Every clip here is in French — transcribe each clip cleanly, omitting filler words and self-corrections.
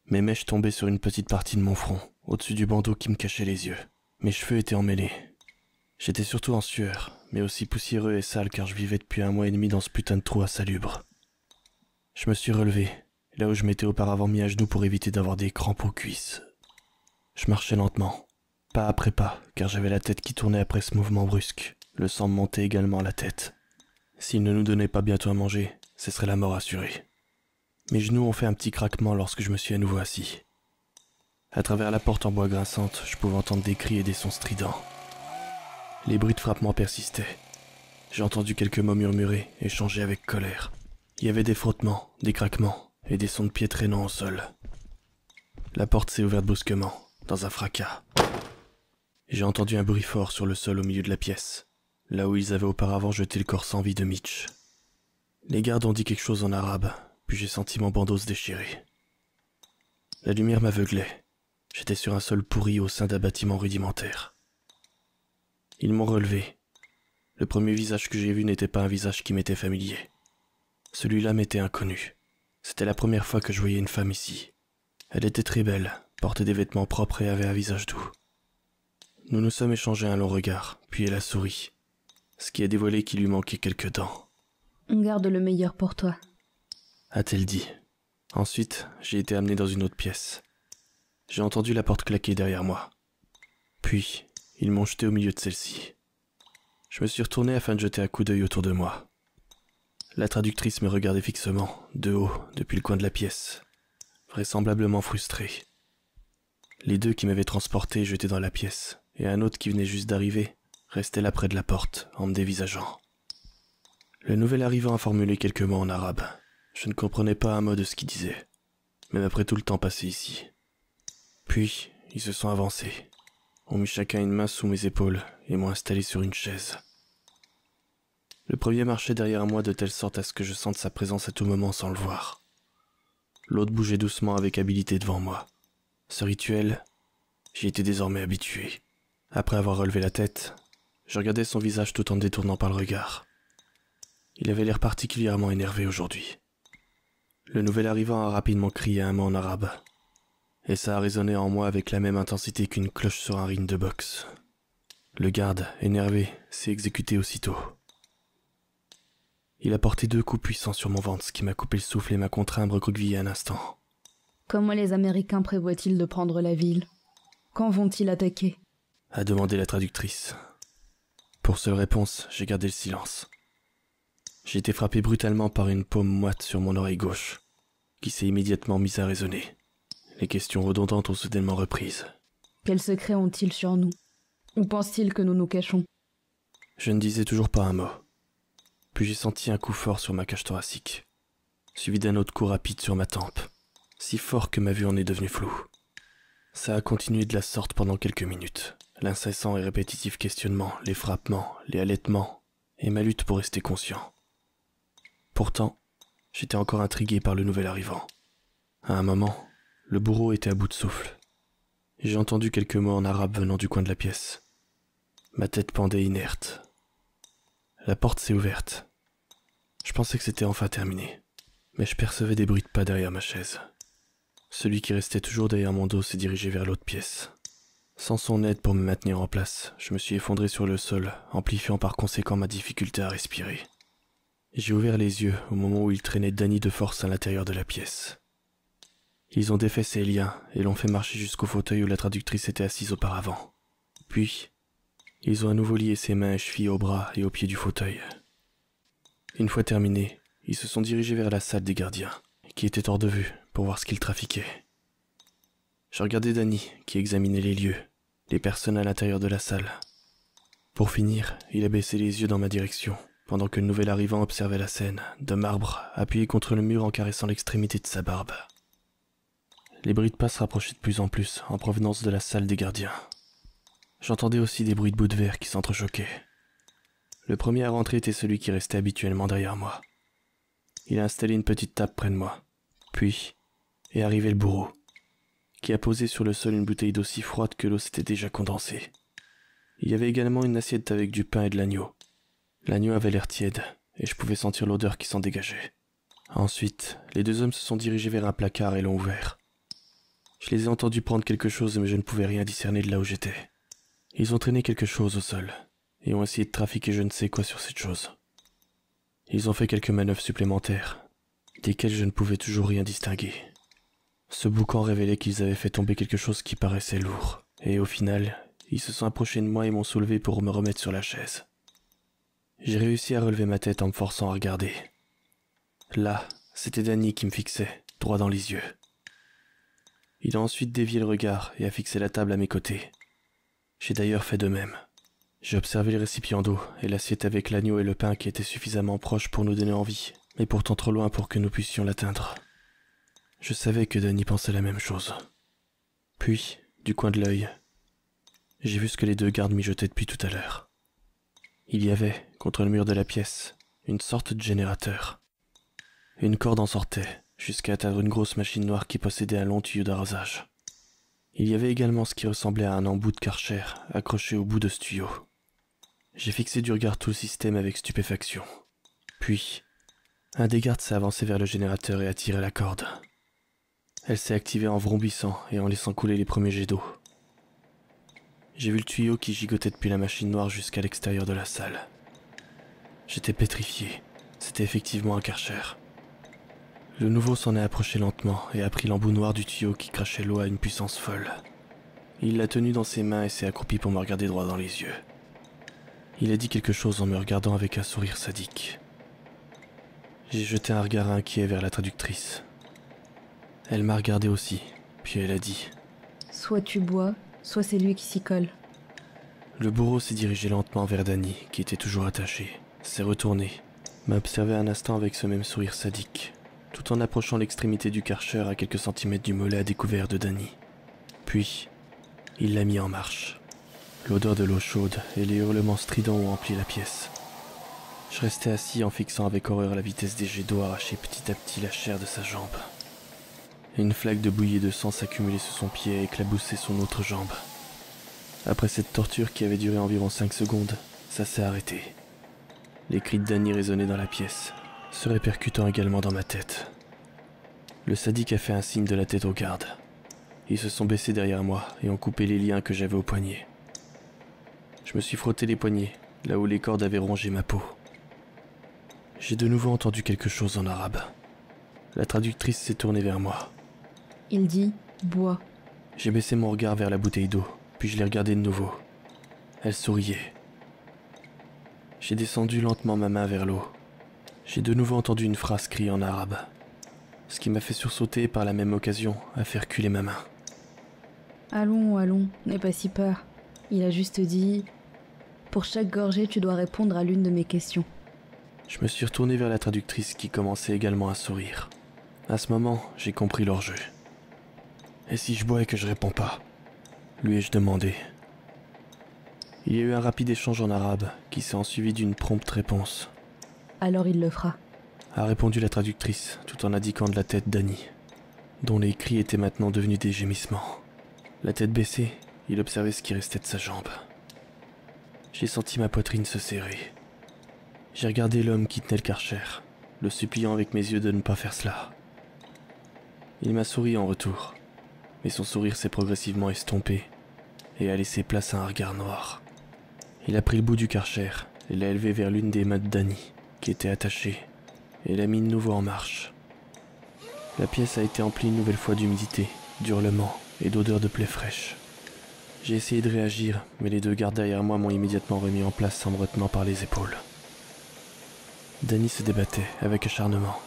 Mes mèches tombaient sur une petite partie de mon front, au-dessus du bandeau qui me cachait les yeux. Mes cheveux étaient emmêlés. J'étais surtout en sueur, mais aussi poussiéreux et sale car je vivais depuis 1 mois et demi dans ce putain de trou insalubre. Je me suis relevé, là où je m'étais auparavant mis à genoux pour éviter d'avoir des crampes aux cuisses. Je marchais lentement, pas après pas, car j'avais la tête qui tournait après ce mouvement brusque. Le sang me montait également à la tête. S'il ne nous donnait pas bientôt à manger, ce serait la mort assurée. Mes genoux ont fait un petit craquement lorsque je me suis à nouveau assis. À travers la porte en bois grinçante, je pouvais entendre des cris et des sons stridents. Les bruits de frappement persistaient. J'ai entendu quelques mots murmurés, échangés avec colère. Il y avait des frottements, des craquements et des sons de pieds traînant au sol. La porte s'est ouverte brusquement, dans un fracas. J'ai entendu un bruit fort sur le sol au milieu de la pièce, là où ils avaient auparavant jeté le corps sans vie de Mitch. Les gardes ont dit quelque chose en arabe, puis j'ai senti mon bandeau se déchirer. La lumière m'aveuglait. J'étais sur un sol pourri au sein d'un bâtiment rudimentaire. Ils m'ont relevé. Le premier visage que j'ai vu n'était pas un visage qui m'était familier. Celui-là m'était inconnu. C'était la première fois que je voyais une femme ici. Elle était très belle, portait des vêtements propres et avait un visage doux. Nous nous sommes échangés un long regard, puis elle a souri, ce qui a dévoilé qu'il lui manquait quelques dents. On garde le meilleur pour toi, a-t-elle dit. Ensuite, j'ai été amené dans une autre pièce. J'ai entendu la porte claquer derrière moi. Puis, ils m'ont jeté au milieu de celle-ci. Je me suis retourné afin de jeter un coup d'œil autour de moi. La traductrice me regardait fixement, de haut, depuis le coin de la pièce, vraisemblablement frustrée. Les deux qui m'avaient transporté jetaient dans la pièce, et un autre qui venait juste d'arriver restait là près de la porte, en me dévisageant. Le nouvel arrivant a formulé quelques mots en arabe. Je ne comprenais pas un mot de ce qu'il disait, même après tout le temps passé ici. Puis, ils se sont avancés, ont mis chacun une main sous mes épaules et m'ont installé sur une chaise. Le premier marchait derrière moi de telle sorte à ce que je sente sa présence à tout moment sans le voir. L'autre bougeait doucement avec habileté devant moi. Ce rituel, j'y étais désormais habitué. Après avoir relevé la tête, je regardais son visage tout en me détournant par le regard. Il avait l'air particulièrement énervé aujourd'hui. Le nouvel arrivant a rapidement crié un mot en arabe, et ça a résonné en moi avec la même intensité qu'une cloche sur un ring de boxe. Le garde, énervé, s'est exécuté aussitôt. Il a porté 2 coups puissants sur mon ventre, ce qui m'a coupé le souffle et m'a contraint à me recroqueviller un instant. Comment les Américains prévoient-ils de prendre la ville? Quand vont-ils attaquer? A demandé la traductrice. Pour seule réponse, j'ai gardé le silence. J'ai été frappé brutalement par une paume moite sur mon oreille gauche, qui s'est immédiatement mise à résonner. Les questions redondantes ont soudainement reprise. Quels secrets ont-ils sur nous? Où pensent-ils que nous nous cachons? Je ne disais toujours pas un mot. Puis j'ai senti un coup fort sur ma cage thoracique, suivi d'un autre coup rapide sur ma tempe, si fort que ma vue en est devenue floue. Ça a continué de la sorte pendant quelques minutes. L'incessant et répétitif questionnement, les frappements, les halètements, et ma lutte pour rester conscient. Pourtant, j'étais encore intrigué par le nouvel arrivant. À un moment, le bourreau était à bout de souffle. J'ai entendu quelques mots en arabe venant du coin de la pièce. Ma tête pendait inerte. La porte s'est ouverte. Je pensais que c'était enfin terminé, mais je percevais des bruits de pas derrière ma chaise. Celui qui restait toujours derrière mon dos s'est dirigé vers l'autre pièce. Sans son aide pour me maintenir en place, je me suis effondré sur le sol, amplifiant par conséquent ma difficulté à respirer. J'ai ouvert les yeux au moment où il traînait Danny de force à l'intérieur de la pièce. Ils ont défait ses liens et l'ont fait marcher jusqu'au fauteuil où la traductrice était assise auparavant. Puis, ils ont à nouveau lié ses mains et chevilles aux bras et aux pieds du fauteuil. Une fois terminé, ils se sont dirigés vers la salle des gardiens, qui était hors de vue, pour voir ce qu'ils trafiquaient. Je regardais Danny, qui examinait les lieux, les personnes à l'intérieur de la salle. Pour finir, il a baissé les yeux dans ma direction, pendant que le nouvel arrivant observait la scène, de marbre, appuyé contre le mur en caressant l'extrémité de sa barbe. Les bruits de pas se rapprochaient de plus en plus, en provenance de la salle des gardiens. J'entendais aussi des bruits de bouts de verre qui s'entrechoquaient. Le premier à rentrer était celui qui restait habituellement derrière moi. Il a installé une petite table près de moi. Puis est arrivé le bourreau, qui a posé sur le sol une bouteille d'eau si froide que l'eau s'était déjà condensée. Il y avait également une assiette avec du pain et de l'agneau. L'agneau avait l'air tiède, et je pouvais sentir l'odeur qui s'en dégageait. Ensuite, les 2 hommes se sont dirigés vers un placard et l'ont ouvert. Je les ai entendus prendre quelque chose, mais je ne pouvais rien discerner de là où j'étais. Ils ont traîné quelque chose au sol, et ont essayé de trafiquer je ne sais quoi sur cette chose. Ils ont fait quelques manœuvres supplémentaires, desquelles je ne pouvais toujours rien distinguer. Ce boucan révélait qu'ils avaient fait tomber quelque chose qui paraissait lourd, et au final, ils se sont approchés de moi et m'ont soulevé pour me remettre sur la chaise. J'ai réussi à relever ma tête en me forçant à regarder. Là, c'était Danny qui me fixait, droit dans les yeux. Il a ensuite dévié le regard et a fixé la table à mes côtés. J'ai d'ailleurs fait de même. J'ai observé le récipient d'eau et l'assiette avec l'agneau et le pain qui étaient suffisamment proches pour nous donner envie, mais pourtant trop loin pour que nous puissions l'atteindre. Je savais que Danny pensait la même chose. Puis, du coin de l'œil, j'ai vu ce que les deux gardes mijotaient depuis tout à l'heure. Il y avait, contre le mur de la pièce, une sorte de générateur. Une corde en sortait, jusqu'à atteindre une grosse machine noire qui possédait un long tuyau d'arrosage. Il y avait également ce qui ressemblait à un embout de Karcher accroché au bout de ce tuyau. J'ai fixé du regard tout le système avec stupéfaction. Puis, un des gardes s'est avancé vers le générateur et a tiré la corde. Elle s'est activée en vrombissant et en laissant couler les premiers jets d'eau. J'ai vu le tuyau qui gigotait depuis la machine noire jusqu'à l'extérieur de la salle. J'étais pétrifié. C'était effectivement un Karcher. Le nouveau s'en est approché lentement et a pris l'embout noir du tuyau qui crachait l'eau à une puissance folle. Il l'a tenu dans ses mains et s'est accroupi pour me regarder droit dans les yeux. Il a dit quelque chose en me regardant avec un sourire sadique. J'ai jeté un regard inquiet vers la traductrice. Elle m'a regardé aussi, puis elle a dit « Soit tu bois, soit c'est lui qui s'y colle. » Le bourreau s'est dirigé lentement vers Danny, qui était toujours attaché, s'est retourné, m'a observé un instant avec ce même sourire sadique, tout en approchant l'extrémité du Karcher à quelques centimètres du mollet à découvert de Danny. Puis, il l'a mis en marche. L'odeur de l'eau chaude et les hurlements stridents ont empli la pièce. Je restais assis en fixant avec horreur la vitesse des jets d'eau arracher petit à petit la chair de sa jambe. Une flaque de bouillie et de sang s'accumulait sous son pied et éclaboussait son autre jambe. Après cette torture qui avait duré environ 5 secondes, ça s'est arrêté. Les cris de Danny résonnaient dans la pièce, se répercutant également dans ma tête. Le sadique a fait un signe de la tête aux gardes. Ils se sont baissés derrière moi et ont coupé les liens que j'avais aux poignets. Je me suis frotté les poignets, là où les cordes avaient rongé ma peau. J'ai de nouveau entendu quelque chose en arabe. La traductrice s'est tournée vers moi. Il dit « bois ». J'ai baissé mon regard vers la bouteille d'eau, puis je l'ai regardée de nouveau. Elle souriait. J'ai descendu lentement ma main vers l'eau. J'ai de nouveau entendu une phrase criée en arabe, ce qui m'a fait sursauter et par la même occasion a fait reculer ma main. « Allons, allons, n'aie pas si peur. Il a juste dit « Pour chaque gorgée, tu dois répondre à l'une de mes questions. » Je me suis retourné vers la traductrice qui commençait également à sourire. À ce moment, j'ai compris leur jeu. « Et si je bois et que je réponds pas ?» lui ai-je demandé. Il y a eu un rapide échange en arabe qui s'est ensuivi d'une prompte réponse. « Alors il le fera. » a répondu la traductrice tout en indiquant de la tête Danny, dont les cris étaient maintenant devenus des gémissements. La tête baissée, il observait ce qui restait de sa jambe. J'ai senti ma poitrine se serrer. J'ai regardé l'homme qui tenait le Karcher, le suppliant avec mes yeux de ne pas faire cela. Il m'a souri en retour, mais son sourire s'est progressivement estompé et a laissé place à un regard noir. Il a pris le bout du Karcher et l'a élevé vers l'une des mains de Danny, qui était attachée, et l'a mis de nouveau en marche. La pièce a été emplie une nouvelle fois d'humidité, d'hurlements et d'odeurs de plaies fraîches. J'ai essayé de réagir, mais les deux gardes derrière moi m'ont immédiatement remis en place en me retenant par les épaules. Danny se débattait avec acharnement,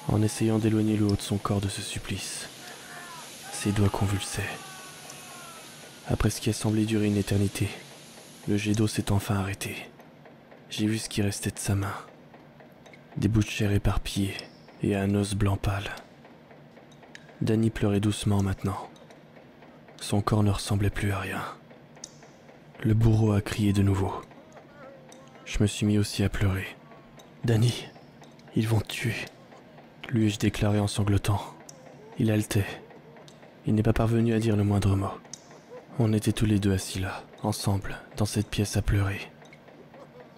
en essayant d'éloigner le haut de son corps de ce supplice. Ses doigts convulsaient. Après ce qui a semblé durer une éternité, le jet d'eau s'est enfin arrêté. J'ai vu ce qui restait de sa main. Des bouts de chair éparpillés et un os blanc pâle. Danny pleurait doucement maintenant. Son corps ne ressemblait plus à rien. Le bourreau a crié de nouveau. Je me suis mis aussi à pleurer. « Danny, ils vont te tuer !» lui ai-je déclaré en sanglotant. Il haletait. Il n'est pas parvenu à dire le moindre mot. On était tous les deux assis là, ensemble, dans cette pièce à pleurer.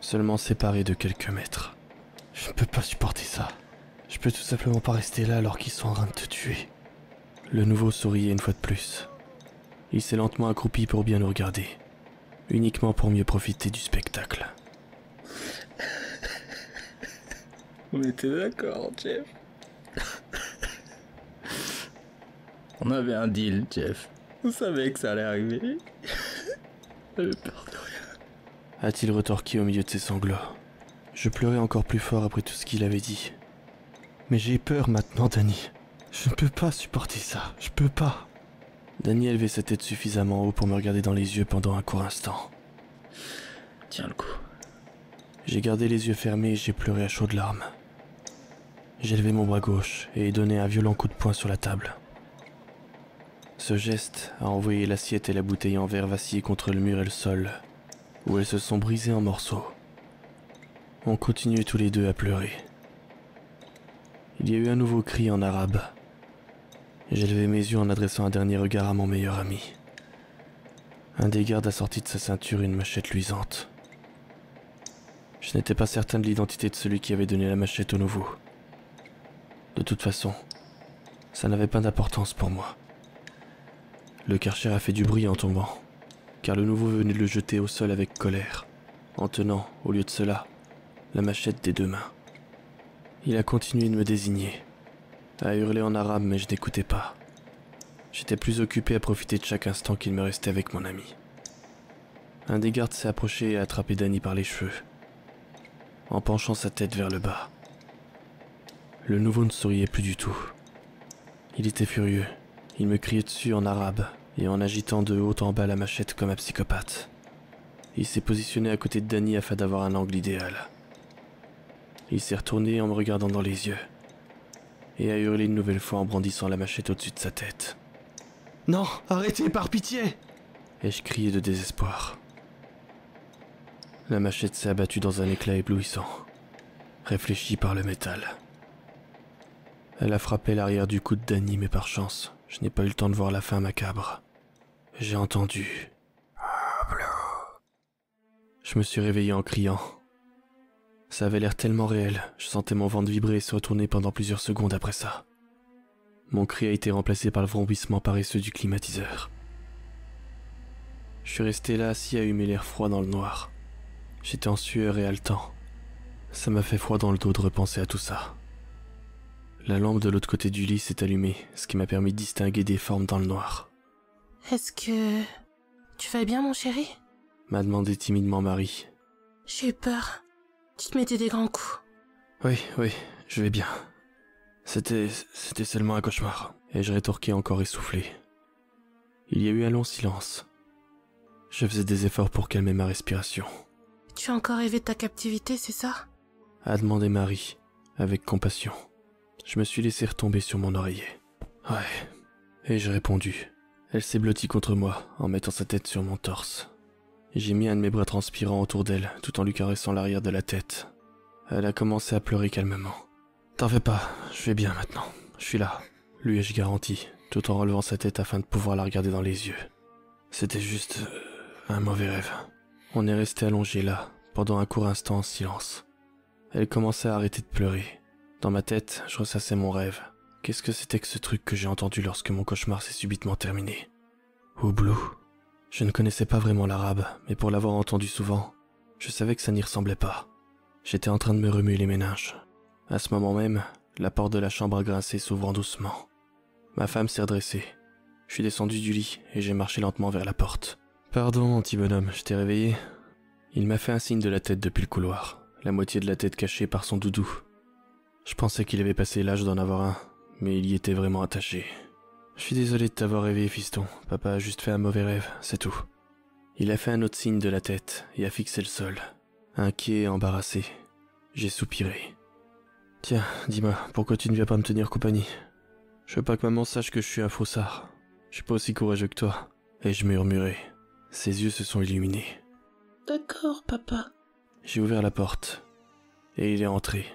Seulement séparés de quelques mètres. « Je ne peux pas supporter ça. Je peux tout simplement pas rester là alors qu'ils sont en train de te tuer. » Le nouveau souriait une fois de plus. Il s'est lentement accroupi pour bien nous regarder, uniquement pour mieux profiter du spectacle. On était d'accord, Jeff. On avait un deal, Jeff. On savait que ça allait arriver. J'avais peur de rien. A-t-il retorqué au milieu de ses sanglots. Je pleurais encore plus fort après tout ce qu'il avait dit. Mais j'ai peur maintenant, Danny. Je ne peux pas supporter ça, je peux pas. Danny élevait sa tête suffisamment haut pour me regarder dans les yeux pendant un court instant. Tiens le coup. J'ai gardé les yeux fermés et j'ai pleuré à chaudes larmes. J'ai levé mon bras gauche et ai donné un violent coup de poing sur la table. Ce geste a envoyé l'assiette et la bouteille en verre vaciller contre le mur et le sol, où elles se sont brisées en morceaux. On continuait tous les deux à pleurer. Il y a eu un nouveau cri en arabe. J'ai levé mes yeux en adressant un dernier regard à mon meilleur ami. Un des gardes a sorti de sa ceinture une machette luisante. Je n'étais pas certain de l'identité de celui qui avait donné la machette au nouveau. De toute façon, ça n'avait pas d'importance pour moi. Le Karcher a fait du bruit en tombant, car le nouveau venait de le jeter au sol avec colère, en tenant, au lieu de cela, la machette des deux mains. Il a continué de me désigner, à hurler en arabe, mais je n'écoutais pas. J'étais plus occupé à profiter de chaque instant qu'il me restait avec mon ami. Un des gardes s'est approché et a attrapé Danny par les cheveux, en penchant sa tête vers le bas. Le nouveau ne souriait plus du tout. Il était furieux. Il me criait dessus en arabe et en agitant de haut en bas la machette comme un psychopathe. Il s'est positionné à côté de Danny afin d'avoir un angle idéal. Il s'est retourné en me regardant dans les yeux et a hurlé une nouvelle fois en brandissant la machette au-dessus de sa tête. « Non, arrêtez, par pitié !» ai-je crié de désespoir. La machette s'est abattue dans un éclat éblouissant, réfléchi par le métal. Elle a frappé l'arrière du cou de Danny, mais par chance, je n'ai pas eu le temps de voir la fin macabre. J'ai entendu. Je me suis réveillé en criant. Ça avait l'air tellement réel, je sentais mon ventre vibrer et se retourner pendant plusieurs secondes après ça. Mon cri a été remplacé par le vrombissement paresseux du climatiseur. Je suis resté là assis à humer l'air froid dans le noir. J'étais en sueur et haletant. Ça m'a fait froid dans le dos de repenser à tout ça. La lampe de l'autre côté du lit s'est allumée, ce qui m'a permis de distinguer des formes dans le noir. « Est-ce que... tu vas bien, mon chéri ?» m'a demandé timidement Marie. « J'ai eu peur. Tu te mettais des grands coups. » Oui, je vais bien. C'était seulement un cauchemar. Et je rétorquai encore essoufflé. Il y a eu un long silence. Je faisais des efforts pour calmer ma respiration. « Tu as encore rêvé de ta captivité, c'est ça ?» a demandé Marie, avec compassion. Je me suis laissé retomber sur mon oreiller. Ouais. Et j'ai répondu. Elle s'est blottie contre moi, en mettant sa tête sur mon torse. J'ai mis un de mes bras transpirants autour d'elle, tout en lui caressant l'arrière de la tête. Elle a commencé à pleurer calmement. T'en fais pas, je vais bien maintenant. Je suis là, lui ai-je garanti, tout en relevant sa tête afin de pouvoir la regarder dans les yeux. C'était juste un mauvais rêve. On est resté allongés là, pendant un court instant en silence. Elle commençait à arrêter de pleurer. Dans ma tête, je ressassais mon rêve. Qu'est-ce que c'était que ce truc que j'ai entendu lorsque mon cauchemar s'est subitement terminé? Oublou. Je ne connaissais pas vraiment l'arabe, mais pour l'avoir entendu souvent, je savais que ça n'y ressemblait pas. J'étais en train de me remuer les méninges. À ce moment même, la porte de la chambre a grincé, s'ouvrant doucement. Ma femme s'est redressée. Je suis descendu du lit et j'ai marché lentement vers la porte. « Pardon, mon petit bonhomme, je t'ai réveillé ?» Il m'a fait un signe de la tête depuis le couloir, la moitié de la tête cachée par son doudou. Je pensais qu'il avait passé l'âge d'en avoir un, mais il y était vraiment attaché. « Je suis désolé de t'avoir réveillé, fiston. Papa a juste fait un mauvais rêve, c'est tout. » Il a fait un autre signe de la tête et a fixé le sol. Inquiet et embarrassé, j'ai soupiré. « Tiens, dis-moi, pourquoi tu ne viens pas me tenir compagnie? Je veux pas que maman sache que je suis un faussard. Je suis pas aussi courageux que toi. » Et je murmurai. Ses yeux se sont illuminés. « D'accord, papa. » J'ai ouvert la porte, et il est entré.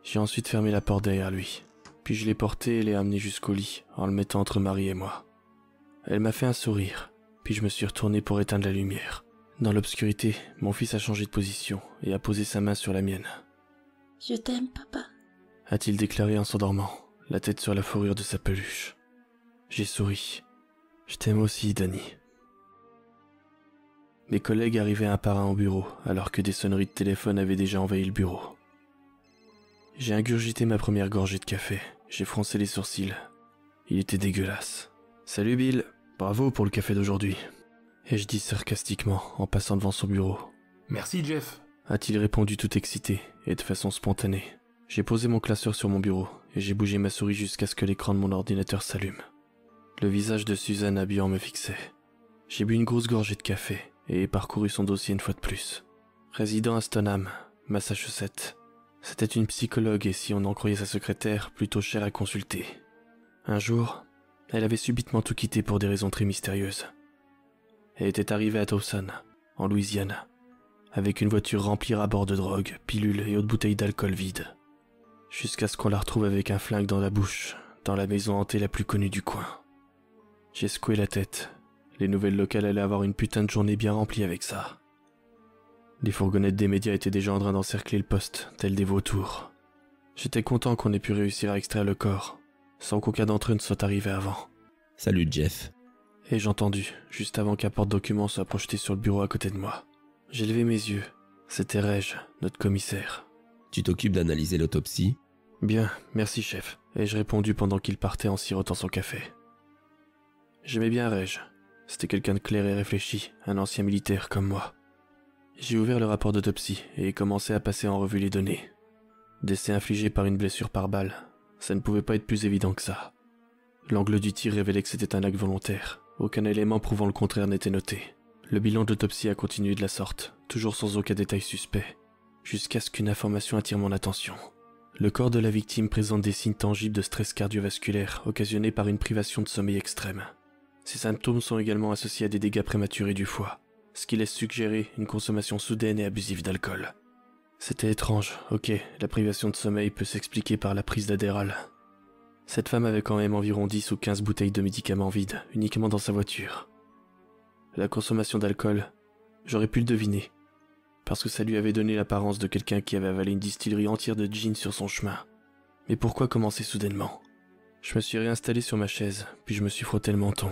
J'ai ensuite fermé la porte derrière lui, puis je l'ai porté et l'ai amené jusqu'au lit, en le mettant entre Marie et moi. Elle m'a fait un sourire, puis je me suis retourné pour éteindre la lumière. Dans l'obscurité, mon fils a changé de position et a posé sa main sur la mienne. « Je t'aime, papa. » A-t-il déclaré en s'endormant, la tête sur la fourrure de sa peluche. J'ai souri. Je t'aime aussi, Danny. Mes collègues arrivaient un par un au bureau, alors que des sonneries de téléphone avaient déjà envahi le bureau. J'ai ingurgité ma première gorgée de café. J'ai froncé les sourcils. Il était dégueulasse. « Salut Bill, bravo pour le café d'aujourd'hui. » ai-je dit sarcastiquement en passant devant son bureau. « Merci Jeff. » a-t-il répondu tout excité et de façon spontanée. J'ai posé mon classeur sur mon bureau et j'ai bougé ma souris jusqu'à ce que l'écran de mon ordinateur s'allume. Le visage de Suzanne habillant me fixait. J'ai bu une grosse gorgée de café et ai parcouru son dossier une fois de plus. Résident à Stoneham, Massachusetts. C'était une psychologue et, si on en croyait sa secrétaire, plutôt chère à consulter. Un jour, elle avait subitement tout quitté pour des raisons très mystérieuses. Elle était arrivée à Towson, en Louisiane, avec une voiture remplie à bord de drogue, pilules et autres bouteilles d'alcool vides. Jusqu'à ce qu'on la retrouve avec un flingue dans la bouche, dans la maison hantée la plus connue du coin. J'ai secoué la tête. Les nouvelles locales allaient avoir une putain de journée bien remplie avec ça. Les fourgonnettes des médias étaient déjà en train d'encercler le poste, tels des vautours. J'étais content qu'on ait pu réussir à extraire le corps, sans qu'aucun d'entre eux ne soit arrivé avant. « Salut Jeff. » ai-je entendu, juste avant qu'un porte-document soit projeté sur le bureau à côté de moi. J'ai levé mes yeux. C'était Reg, notre commissaire. « Tu t'occupes d'analyser l'autopsie ?»« Bien, merci chef. » ai-je répondu pendant qu'il partait en sirotant son café. J'aimais bien Reg. C'était quelqu'un de clair et réfléchi, un ancien militaire comme moi. J'ai ouvert le rapport d'autopsie et ai commencé à passer en revue les données. Décès infligé par une blessure par balle. Ça ne pouvait pas être plus évident que ça. L'angle du tir révélait que c'était un acte volontaire. Aucun élément prouvant le contraire n'était noté. Le bilan d'autopsie a continué de la sorte, toujours sans aucun détail suspect, jusqu'à ce qu'une information attire mon attention. Le corps de la victime présente des signes tangibles de stress cardiovasculaire occasionnés par une privation de sommeil extrême. Ces symptômes sont également associés à des dégâts prématurés du foie, ce qui laisse suggérer une consommation soudaine et abusive d'alcool. C'était étrange, ok, la privation de sommeil peut s'expliquer par la prise d'Adderall. Cette femme avait quand même environ 10 ou 15 bouteilles de médicaments vides, uniquement dans sa voiture. La consommation d'alcool, j'aurais pu le deviner, parce que ça lui avait donné l'apparence de quelqu'un qui avait avalé une distillerie entière de gin sur son chemin. Mais pourquoi commencer soudainement ? Je me suis réinstallé sur ma chaise, puis je me suis frotté le menton.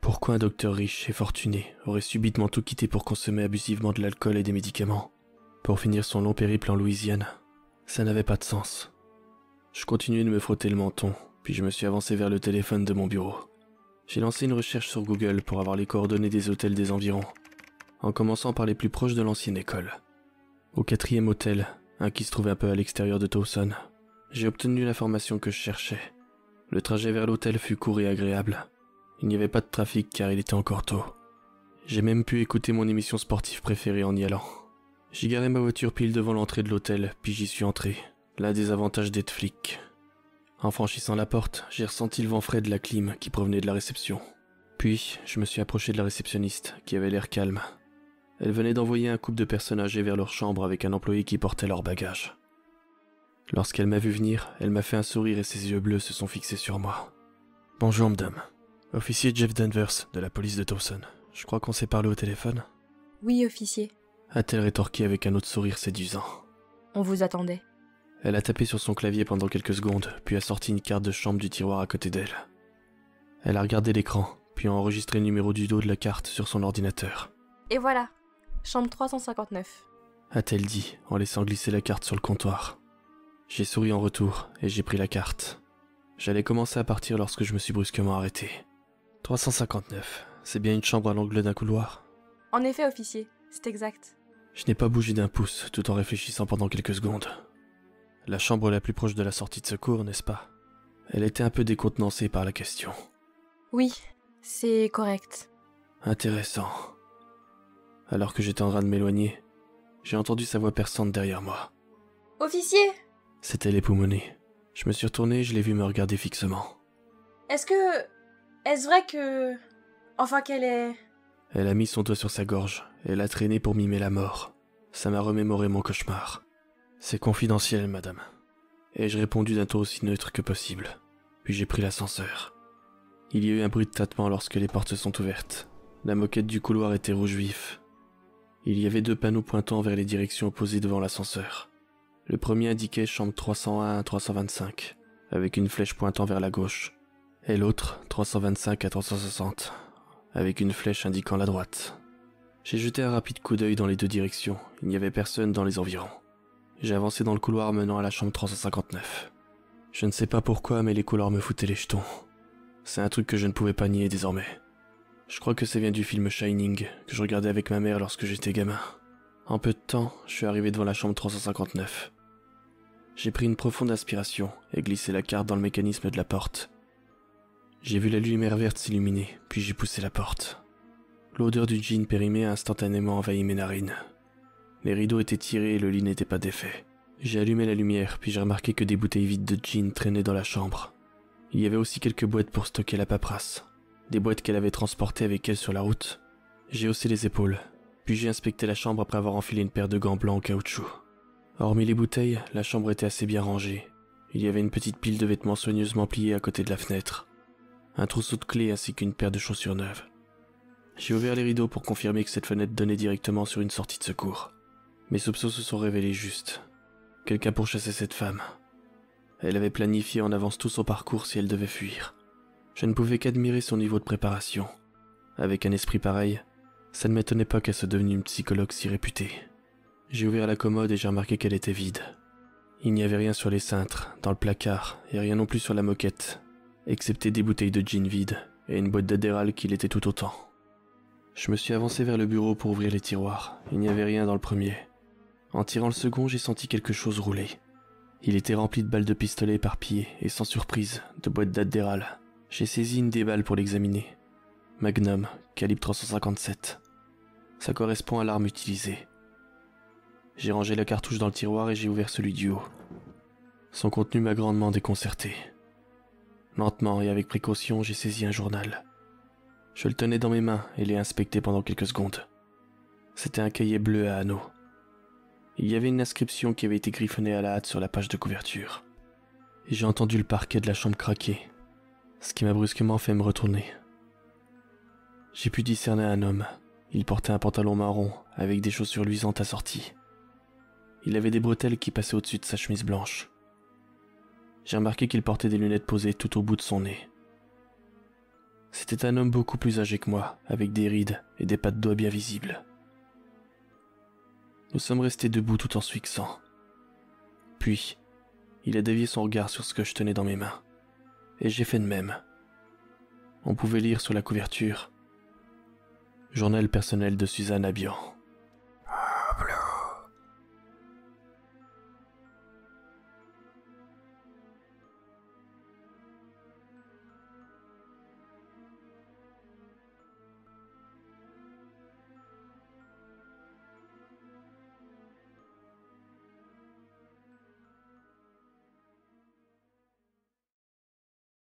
Pourquoi un docteur riche et fortuné aurait subitement tout quitté pour consommer abusivement de l'alcool et des médicaments, pour finir son long périple en Louisiane ? Ça n'avait pas de sens. Je continuais de me frotter le menton, puis je me suis avancé vers le téléphone de mon bureau. J'ai lancé une recherche sur Google pour avoir les coordonnées des hôtels des environs, en commençant par les plus proches de l'ancienne école. Au 4e hôtel, un qui se trouvait un peu à l'extérieur de Towson, j'ai obtenu l'information que je cherchais. Le trajet vers l'hôtel fut court et agréable. Il n'y avait pas de trafic car il était encore tôt. J'ai même pu écouter mon émission sportive préférée en y allant. J'ai garé ma voiture pile devant l'entrée de l'hôtel, puis j'y suis entré. L'un des avantages d'être flic. En franchissant la porte, j'ai ressenti le vent frais de la clim qui provenait de la réception. Puis, je me suis approché de la réceptionniste, qui avait l'air calme. Elle venait d'envoyer un couple de personnes âgées vers leur chambre avec un employé qui portait leurs bagages. Lorsqu'elle m'a vu venir, elle m'a fait un sourire et ses yeux bleus se sont fixés sur moi. « Bonjour, madame. Officier Jeff Danvers, de la police de Towson. Je crois qu'on s'est parlé au téléphone ?» « Oui, officier. » a-t-elle rétorqué avec un autre sourire séduisant. On vous attendait. Elle a tapé sur son clavier pendant quelques secondes, puis a sorti une carte de chambre du tiroir à côté d'elle. Elle a regardé l'écran, puis a enregistré le numéro du dos de la carte sur son ordinateur. « Et voilà, chambre 359. » a-t-elle dit, en laissant glisser la carte sur le comptoir. J'ai souri en retour, et j'ai pris la carte. J'allais commencer à partir lorsque je me suis brusquement arrêté. 359, c'est bien une chambre à l'angle d'un couloir ? En effet, officier, c'est exact. Je n'ai pas bougé d'un pouce, tout en réfléchissant pendant quelques secondes. La chambre la plus proche de la sortie de secours, n'est-ce pas ? Elle était un peu décontenancée par la question. Oui, c'est correct. Intéressant. Alors que j'étais en train de m'éloigner, j'ai entendu sa voix perçante derrière moi. Officier ! C'était l'époumonée. Je me suis retourné et je l'ai vu me regarder fixement. Est-ce vrai que... Enfin qu'elle est... Elle a mis son doigt sur sa gorge et l'a traîné pour mimer la mort. Ça m'a remémoré mon cauchemar. C'est confidentiel, madame. Ai-je répondu d'un ton aussi neutre que possible. Puis j'ai pris l'ascenseur. Il y a eu un bruit de tâtement lorsque les portes se sont ouvertes. La moquette du couloir était rouge vif. Il y avait 2 panneaux pointant vers les directions opposées devant l'ascenseur. Le premier indiquait chambre 301 à 325, avec une flèche pointant vers la gauche, et l'autre 325 à 360, avec une flèche indiquant la droite. J'ai jeté un rapide coup d'œil dans les deux directions, il n'y avait personne dans les environs. J'ai avancé dans le couloir menant à la chambre 359. Je ne sais pas pourquoi, mais les couleurs me foutaient les jetons. C'est un truc que je ne pouvais pas nier désormais. Je crois que ça vient du film Shining, que je regardais avec ma mère lorsque j'étais gamin. En peu de temps, je suis arrivé devant la chambre 359. J'ai pris une profonde inspiration et glissé la carte dans le mécanisme de la porte. J'ai vu la lumière verte s'illuminer, puis j'ai poussé la porte. L'odeur du gin périmé a instantanément envahi mes narines. Les rideaux étaient tirés et le lit n'était pas défait. J'ai allumé la lumière, puis j'ai remarqué que des bouteilles vides de gin traînaient dans la chambre. Il y avait aussi quelques boîtes pour stocker la paperasse. Des boîtes qu'elle avait transportées avec elle sur la route. J'ai haussé les épaules, puis j'ai inspecté la chambre après avoir enfilé une paire de gants blancs en caoutchouc. Hormis les bouteilles, la chambre était assez bien rangée. Il y avait une petite pile de vêtements soigneusement pliés à côté de la fenêtre. Un trousseau de clés ainsi qu'une paire de chaussures neuves. J'ai ouvert les rideaux pour confirmer que cette fenêtre donnait directement sur une sortie de secours. Mes soupçons se sont révélés justes. Quelqu'un pourchassait cette femme. Elle avait planifié en avance tout son parcours si elle devait fuir. Je ne pouvais qu'admirer son niveau de préparation. Avec un esprit pareil, ça ne m'étonnait pas qu'elle soit devenue une psychologue si réputée. J'ai ouvert la commode et j'ai remarqué qu'elle était vide. Il n'y avait rien sur les cintres, dans le placard, et rien non plus sur la moquette, excepté des bouteilles de gin vides et une boîte d'Adderall qui l'était tout autant. Je me suis avancé vers le bureau pour ouvrir les tiroirs. Il n'y avait rien dans le premier. En tirant le second, j'ai senti quelque chose rouler. Il était rempli de balles de pistolet éparpillées et sans surprise, de boîtes d'Adderall. J'ai saisi une des balles pour l'examiner. Magnum, calibre 357. Ça correspond à l'arme utilisée. J'ai rangé la cartouche dans le tiroir et j'ai ouvert celui du haut. Son contenu m'a grandement déconcerté. Lentement et avec précaution, j'ai saisi un journal. Je le tenais dans mes mains et l'ai inspecté pendant quelques secondes. C'était un cahier bleu à anneaux. Il y avait une inscription qui avait été griffonnée à la hâte sur la page de couverture. Et j'ai entendu le parquet de la chambre craquer, ce qui m'a brusquement fait me retourner. J'ai pu discerner un homme. Il portait un pantalon marron avec des chaussures luisantes assorties. Il avait des bretelles qui passaient au-dessus de sa chemise blanche. J'ai remarqué qu'il portait des lunettes posées tout au bout de son nez. C'était un homme beaucoup plus âgé que moi, avec des rides et des pattes d'oie bien visibles. Nous sommes restés debout tout en se fixant. Puis, il a dévié son regard sur ce que je tenais dans mes mains. Et j'ai fait de même. On pouvait lire sur la couverture « Journal personnel de Suzanne Abian ».